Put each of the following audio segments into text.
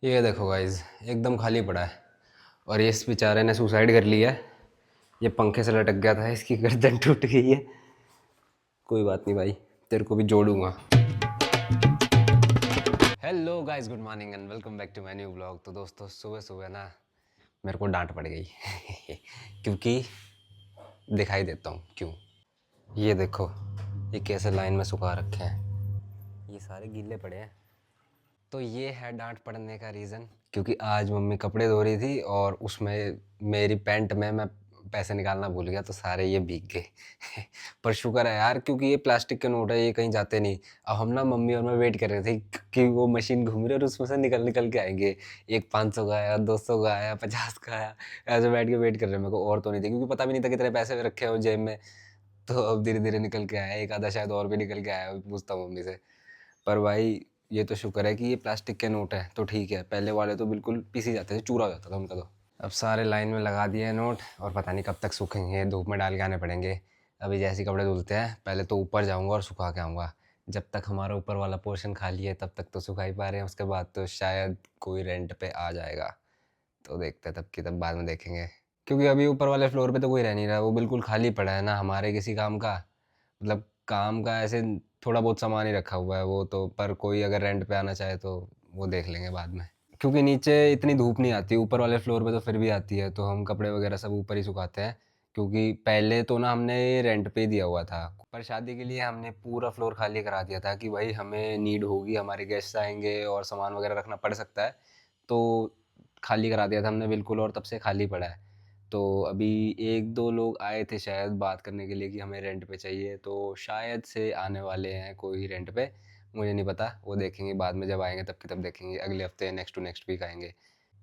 ये देखो गाइज, एकदम खाली पड़ा है। और ये इस बेचारे ने सुसाइड कर लिया है। ये पंखे से लटक गया था, इसकी गर्दन टूट गई है। कोई बात नहीं भाई, तेरे को भी जोड़ूंगा। Hello guys, good morning and welcome back to my new blog. तो दोस्तों, सुबह सुबह ना मेरे को डांट पड़ गई क्योंकि दिखाई देता हूँ क्यों। ये देखो, ये कैसे लाइन में सुखा रखे हैं, ये सारे गीले पड़े हैं। तो ये है डांट पड़ने का रीज़न, क्योंकि आज मम्मी कपड़े धो रही थी और उसमें मेरी पैंट में मैं पैसे निकालना भूल गया, तो सारे ये भीग गए पर शुक्र है यार, क्योंकि ये प्लास्टिक के नोट है, ये कहीं जाते नहीं। अब हम ना मम्मी और मैं वेट कर रहे थे कि वो मशीन घूम रही है और उसमें से निकल निकल के आएंगे। एक 500 का आया, 200 का आया, 50 का आया। ऐसे बैठ के वेट कर रहे हैं। मेरे को और तो नहीं थे, क्योंकि पता भी नहीं था कितने पैसे रखे हो जेब में। तो अब धीरे धीरे निकल के आया, एक आधा शायद और भी निकल के आया, पूछता हूँ मम्मी से। पर भाई, ये तो शुक्र है कि ये प्लास्टिक के नोट है, तो ठीक है। पहले वाले तो बिल्कुल पीसी जाते थे, चूरा हो जाता था उनका। तो अब सारे लाइन में लगा दिए हैं नोट, और पता नहीं कब तक सूखेंगे, धूप में डाल के आने पड़ेंगे। अभी जैसे कपड़े धुलते हैं, पहले तो ऊपर जाऊंगा और सुखा के आऊँगा। जब तक हमारा ऊपर वाला पोर्शन खाली है तब तक तो सुखा ही पा रहे हैं, उसके बाद तो शायद कोई रेंट पे आ जाएगा। तो देखते हैं, तब की तब बाद में देखेंगे। क्योंकि अभी ऊपर वाले फ्लोर पे तो कोई रह नहीं रहा, वो बिल्कुल खाली पड़ा है ना हमारे किसी काम का। मतलब काम का ऐसे थोड़ा बहुत सामान ही रखा हुआ है वो तो, पर कोई अगर रेंट पे आना चाहे तो वो देख लेंगे बाद में। क्योंकि नीचे इतनी धूप नहीं आती, ऊपर वाले फ्लोर पे तो फिर भी आती है, तो हम कपड़े वगैरह सब ऊपर ही सुखाते हैं। क्योंकि पहले तो ना हमने रेंट पे ही दिया हुआ था, पर शादी के लिए हमने पूरा फ्लोर खाली करा दिया था कि भाई हमें नीड होगी, हमारे गेस्ट आएंगे और सामान वगैरह रखना पड़ सकता है। तो खाली करा दिया था हमने बिल्कुल, और तब से खाली पड़ा है। तो अभी एक दो लोग आए थे शायद बात करने के लिए कि हमें रेंट पे चाहिए, तो शायद से आने वाले हैं कोई रेंट पे। मुझे नहीं पता, वो देखेंगे बाद में, जब आएंगे तब की तब देखेंगे। अगले हफ्ते, नेक्स्ट टू नेक्स्ट वीक आएंगे।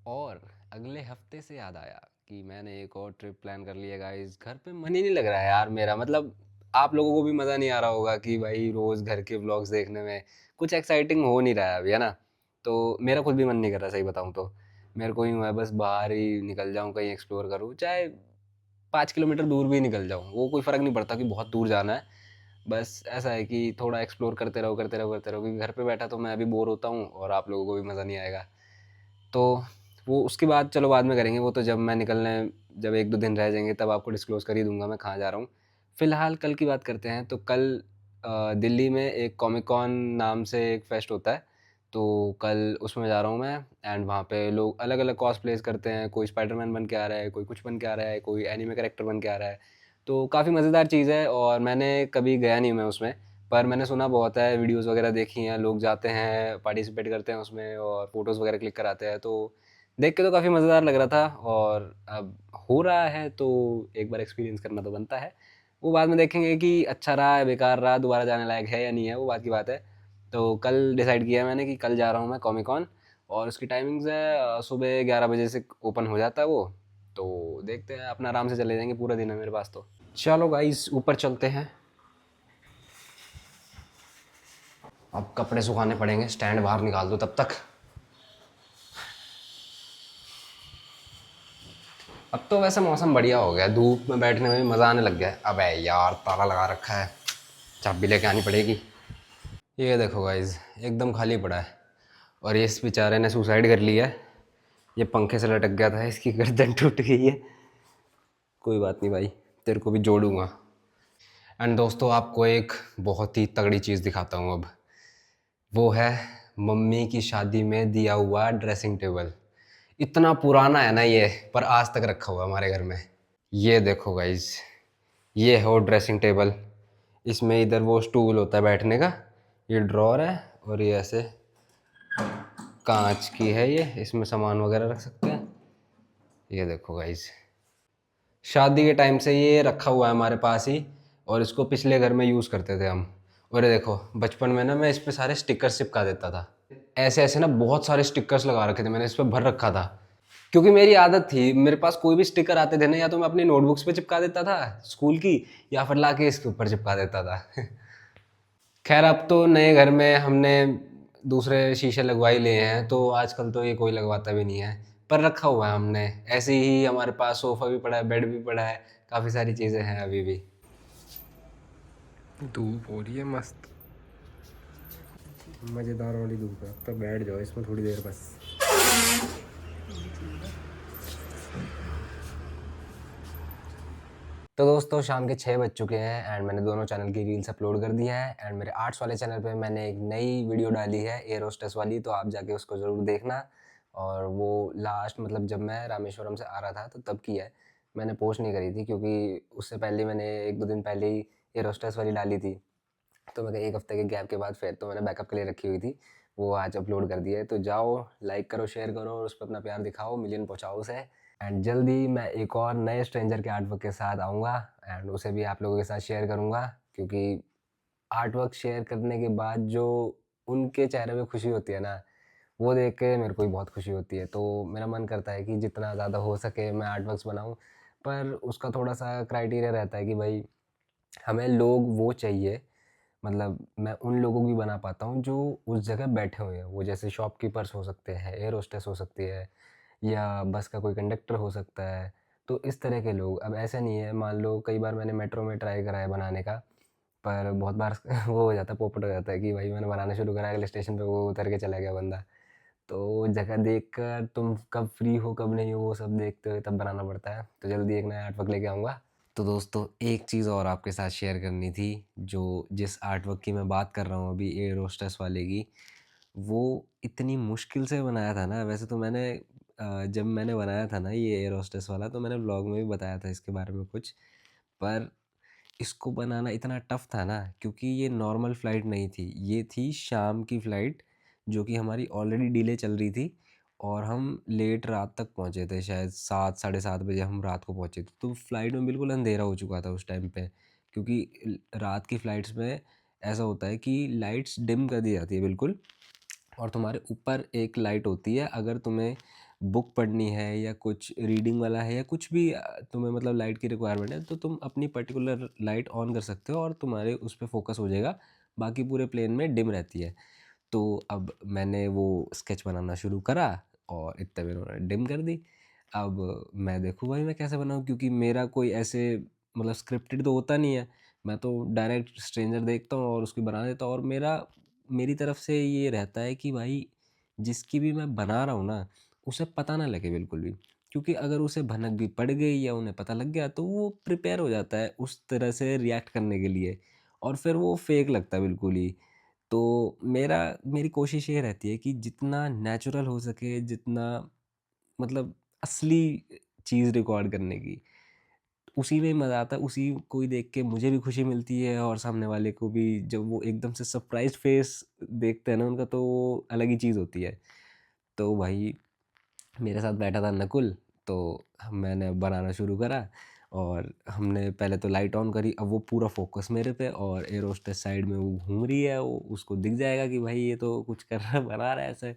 और अगले हफ्ते से याद आया कि मैंने एक और ट्रिप प्लान कर लिया गाइस। घर पे मन ही नहीं लग रहा है यार मेरा। मतलब आप लोगों को भी मज़ा नहीं आ रहा होगा कि भाई रोज़ घर के व्लॉग्स देखने में कुछ एक्साइटिंग हो नहीं रहा है अभी, है ना। तो मेरा खुद भी मन नहीं कर रहा, सही बताऊँ तो। मेरे को यूँ है, बस बाहर ही निकल जाऊँ, कहीं एक्सप्लोर करूँ, चाहे 5 किलोमीटर दूर भी निकल जाऊँ, वो कोई फ़र्क नहीं पड़ता कि बहुत दूर जाना है। बस ऐसा है कि थोड़ा एक्सप्लोर करते रहो करते रहो करते रहो, क्योंकि घर पे बैठा तो मैं अभी बोर होता हूँ और आप लोगों को भी मज़ा नहीं आएगा। तो वो उसकी बात चलो बाद में करेंगे, वो तो जब मैं निकलने, जब एक दो दिन रह जाएंगे तब आपको डिस्क्लोज़ कर ही दूंगा मैं कहाँ जा रहा हूँ। फ़िलहाल कल की बात करते हैं। तो कल दिल्ली में एक कॉमिक कॉन नाम से एक फेस्ट होता है, तो कल उसमें जा रहा हूँ मैं। एंड वहाँ पे लोग अलग अलग कॉस्प्लेज करते हैं, कोई स्पाइडरमैन बन के आ रहा है, कोई कुछ बन के आ रहा है, कोई एनीमे कैरेक्टर बन के आ रहा है। तो काफ़ी मज़ेदार चीज़ है, और मैंने कभी गया नहीं मैं उसमें, पर मैंने सुना बहुत है, वीडियोस वगैरह देखी हैं, लोग जाते हैं, पार्टिसिपेट करते हैं उसमें और फ़ोटोज़ वगैरह क्लिक कराते हैं। तो देख के तो काफ़ी मज़ेदार लग रहा था, और अब हो रहा है तो एक बार एक्सपीरियंस करना तो बनता है। वो बाद में देखेंगे कि अच्छा रहा है, बेकार रहा, दोबारा जाने लायक है या नहीं है, वो बात की बात है। तो कल डिसाइड किया है मैंने कि कल जा रहा हूँ मैं कॉमिक कॉन। और उसकी टाइमिंग्स है सुबह 11 बजे से ओपन हो जाता है वो। तो देखते हैं, अपना आराम से चले जाएंगे, पूरा दिन है मेरे पास। तो चलो गाइस, ऊपर चलते हैं। अब कपड़े सुखाने पड़ेंगे, स्टैंड बाहर निकाल दो तब तक। अब तो वैसे मौसम बढ़िया हो गया, धूप में बैठने में भी मज़ा आने लग गया है। अबे यार, ताला लगा रखा है, चाबी लेके आनी पड़ेगी। ये देखो गाइज, एकदम खाली पड़ा है। और ये इस बेचारे ने सुसाइड कर लिया है। ये पंखे से लटक गया था, इसकी गर्दन टूट गई है। कोई बात नहीं भाई, तेरे को भी जोड़ूंगा। एंड दोस्तों, आपको एक बहुत ही तगड़ी चीज़ दिखाता हूँ अब। वो है मम्मी की शादी में दिया हुआ ड्रेसिंग टेबल। इतना पुराना है ना ये, पर आज तक रखा हुआ है हमारे घर में। ये देखो गाइज, ये है वो ड्रेसिंग टेबल। इसमें इधर वो स्टूल होता है बैठने का, ये ड्रॉर है, और ये ऐसे कांच की है, ये इसमें सामान वगैरह रख सकते हैं। ये देखो गाइज, शादी के टाइम से ये रखा हुआ है हमारे पास ही, और इसको पिछले घर में यूज़ करते थे हम। और ये देखो, बचपन में ना मैं इस पे सारे स्टिकर्स चिपका देता था। ऐसे ऐसे ना बहुत सारे स्टिकर्स लगा रखे थे मैंने, इस पे भर रखा था। क्योंकि मेरी आदत थी, मेरे पास कोई भी स्टिकर आते थे ना, या तो मैं अपनी नोटबुक्स पे चिपका देता था स्कूल की, या फिर लाके इसके ऊपर चिपका देता था खैर, अब तो नए घर में हमने दूसरे शीशे लगवा ही लिए हैं, तो आजकल तो ये कोई लगवाता भी नहीं है। पर रखा हुआ है हमने ऐसे ही। हमारे पास सोफ़ा भी पड़ा है, बेड भी पड़ा है, काफ़ी सारी चीज़ें हैं अभी भी। धूप हो रही है मस्त, मज़ेदार वाली धूप है। अब तक बैठ जाओ इसमें थोड़ी देर बस। तो दोस्तों शाम के 6 बज चुके हैं एंड मैंने दोनों चैनल की रील्स अपलोड कर दी हैं एंड मेरे आर्ट्स वाले चैनल पे मैंने एक नई वीडियो डाली है एयर होस्टेस वाली, तो आप जाके उसको ज़रूर देखना। और वो लास्ट मतलब जब मैं रामेश्वरम से आ रहा था तो तब की है, मैंने पोस्ट नहीं करी थी क्योंकि उससे पहले मैंने 1-2 दिन पहले ही एयर होस्टेस वाली डाली थी। तो मैं 1 हफ्ते के गैप के बाद फिर तो मैंने बैकअप के लिए रखी हुई थी, वो आज अपलोड कर दी है। तो जाओ लाइक करो, शेयर करो और उस पर अपना प्यार दिखाओ, मिलियन पहुँचाओ उसे। एंड जल्दी मैं एक और नए स्ट्रेंजर के आर्टवर्क के साथ आऊँगा एंड उसे भी आप लोगों के साथ शेयर करूँगा, क्योंकि आर्टवर्क शेयर करने के बाद जो उनके चेहरे पे खुशी होती है ना, वो देख के मेरे को भी बहुत खुशी होती है। तो मेरा मन करता है कि जितना ज़्यादा हो सके मैं आर्टवर्क्स बनाऊँ, पर उसका थोड़ा-सा क्राइटेरिया रहता है कि भाई हमें लोग वो चाहिए, मतलब मैं उन लोगों की बना पाता हूँ जो उस जगह बैठे हुए हैं। वो जैसे शॉपकीपर्स हो सकते हैं, एयर होस्टेस हो सकती है या बस का कोई कंडक्टर हो सकता है। तो इस तरह के लोग, अब ऐसा नहीं है, मान लो कई बार मैंने मेट्रो में ट्राई करा है बनाने का, पर बहुत बार वो हो जाता है, पोपट हो जाता है कि भाई मैंने बनाना शुरू करा, अगले स्टेशन पे वो उतर के चला गया बंदा। तो जगह देखकर तुम कब फ्री हो कब नहीं हो वो सब देखते हुए तब बनाना पड़ता है। तो जल्दी एक नया आर्टवर्क लेके आऊँगा। तो दोस्तों एक चीज़ और आपके साथ शेयर करनी थी, जो जिस आर्टवर्क की मैं बात कर रहा हूँ अभी एयर होस्टेस वाले की, वो इतनी मुश्किल से बनाया था ना। वैसे तो मैंने जब मैंने बनाया था ना ये एयर होस्टेस वाला, तो मैंने व्लॉग में भी बताया था इसके बारे में कुछ, पर इसको बनाना इतना टफ था ना क्योंकि ये नॉर्मल फ़्लाइट नहीं थी, ये थी शाम की फ़्लाइट जो कि हमारी ऑलरेडी डिले चल रही थी और हम लेट रात तक पहुँचे थे, शायद 7 साढ़े 7 बजे हम रात को पहुँचे थे। तो फ़्लाइट में बिल्कुल अंधेरा हो चुका था उस टाइम पे, क्योंकि रात की फ़्लाइट्स में ऐसा होता है कि लाइट्स डिम कर दी जाती है बिल्कुल, और तुम्हारे ऊपर एक लाइट होती है। अगर तुम्हें बुक पढ़नी है या कुछ रीडिंग वाला है या कुछ भी तुम्हें मतलब लाइट की रिक्वायरमेंट है, तो तुम अपनी पर्टिकुलर लाइट ऑन कर सकते हो और तुम्हारे उस पे फोकस हो जाएगा, बाकी पूरे प्लेन में डिम रहती है। तो अब मैंने वो स्केच बनाना शुरू करा और इतने में उन्होंने डिम कर दी। अब मैं देखूँ भाई मैं कैसे बनाऊँ, क्योंकि मेरा कोई ऐसे मतलब स्क्रिप्टेड तो होता नहीं है, मैं तो डायरेक्ट स्ट्रेंजर देखता हूँ और उसकी बना देता हूँ, और मेरी तरफ से ये रहता है कि भाई जिसकी भी मैं बना रहा हूँ ना, उसे पता ना लगे बिल्कुल भी, क्योंकि अगर उसे भनक भी पड़ गई या उन्हें पता लग गया तो वो प्रिपेयर हो जाता है उस तरह से रिएक्ट करने के लिए, और फिर वो फेक लगता है बिल्कुल ही। तो मेरी कोशिश ये रहती है कि जितना नेचुरल हो सके, जितना मतलब असली चीज़ रिकॉर्ड करने की, उसी में मज़ा आता है, उसी को ही देख के मुझे भी खुशी मिलती है और सामने वाले को भी। जब वो एकदम से सरप्राइज़ फेस देखते हैं ना उनका, तो वो अलग ही चीज़ होती है। तो भाई मेरे साथ बैठा था नकुल, तो मैंने बनाना शुरू करा और हमने पहले तो लाइट ऑन करी। अब वो पूरा फोकस मेरे पे और एयर होस्टेस साइड में वो घूम रही है, वो उसको दिख जाएगा कि भाई ये तो कुछ कर रहा है, बना रहा है ऐसे।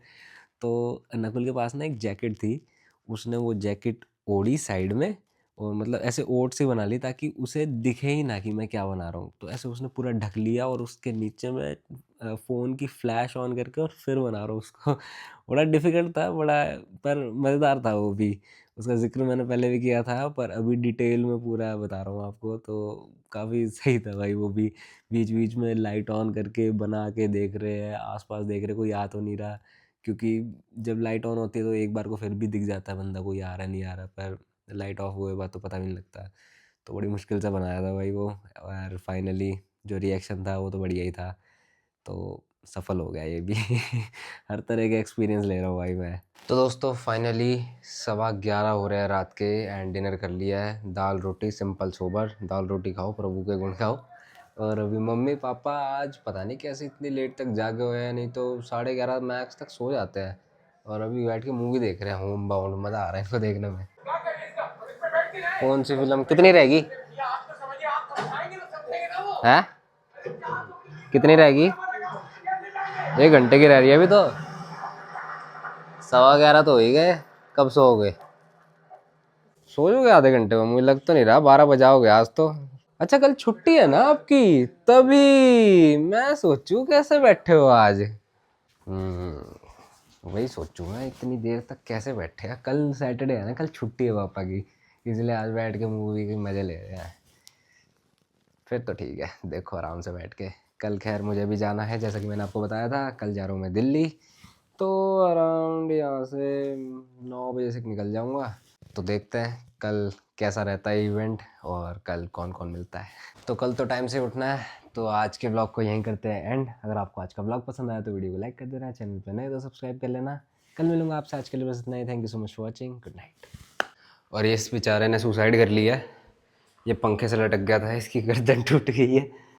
तो नकुल के पास ना एक जैकेट थी, उसने वो जैकेट ओढ़ी साइड में और मतलब ऐसे ओढ़ से बना ली ताकि उसे दिखे ही ना कि मैं क्या बना रहा हूँ। तो ऐसे उसने पूरा ढक लिया और उसके नीचे मैं फ़ोन की फ्लैश ऑन करके और फिर बना रहा हूँ उसको। बड़ा डिफ़िकल्ट था, बड़ा, पर मज़ेदार था वो भी। उसका ज़िक्र मैंने पहले भी किया था, पर अभी डिटेल में पूरा बता रहा हूँ आपको, तो काफ़ी सही था भाई वो भी। बीच-बीच में लाइट ऑन करके बना के देख रहे हैं, आस-पास देख रहे, कोई आ तो नहीं रहा। क्योंकि जब लाइट ऑन होती है तो एक बार को फिर भी दिख जाता है बंदा कोई आ रहा है नहीं आ रहा, पर लाइट ऑफ हुए बाद तो पता भी नहीं लगता। तो बड़ी मुश्किल से बनाया था भाई वो, और फाइनली जो रिएक्शन था वो तो बढ़िया ही था। तो सफल हो गया ये भी। हर तरह के एक्सपीरियंस ले रहा हूँ भाई मैं। तो दोस्तों फाइनली 11:15 हो रहे हैं रात के एंड डिनर कर लिया है। दाल रोटी सिंपल सोबर, दाल रोटी खाओ प्रभु के गुण खाओ। और अभी मम्मी पापा आज पता नहीं कैसे इतनी लेट तक जागे हुए हैं, नहीं तो 11:30 मैक्स तक सो जाते हैं। और अभी बैठ के मूवी देख रहे हैं होम बाउंड, मज़ा आ रहा है इनको देखने में। कौन सी फिल्म कितनी रहेगी है? कितनी रहेगी? 1 घंटे की रह रही है अभी तो। 11:15 तो हो ही गए, कब सोओगे? सो जाओगे आधे घंटे में, मुझे लग तो नहीं रहा 12 बजाओगे आज तो। अच्छा कल छुट्टी है ना आपकी, तभी मैं सोचूं कैसे बैठे हो आज। वही सोचूं मैं इतनी देर तक कैसे बैठे हैं। कल सैटरडे है ना, कल छुट्टी है पापा की, इसलिए आज बैठ के मूवी के मज़े ले रहे हैं। फिर तो ठीक है, देखो आराम से बैठ के। कल खैर मुझे भी जाना है, जैसा कि मैंने आपको बताया था, कल जा रहा हूँ मैं दिल्ली। तो अराउंड यहाँ से 9 बजे से निकल जाऊँगा। तो देखते हैं कल कैसा रहता है इवेंट और कल कौन कौन मिलता है। तो कल तो टाइम से उठना है। तो आज के ब्लॉग को यहीं करते हैं एंड। अगर आपको आज का ब्लॉग पसंद आया तो वीडियो को लाइक कर देना, चैनल पर नए तो सब्सक्राइब कर लेना। कल मिलूंगा आपसे, आज के लिए बस इतना ही। Thank you so much for watching, good night. और ये इस बेचारे ने सुसाइड कर लिया है। ये पंखे से लटक गया था, इसकी गर्दन टूट गई है।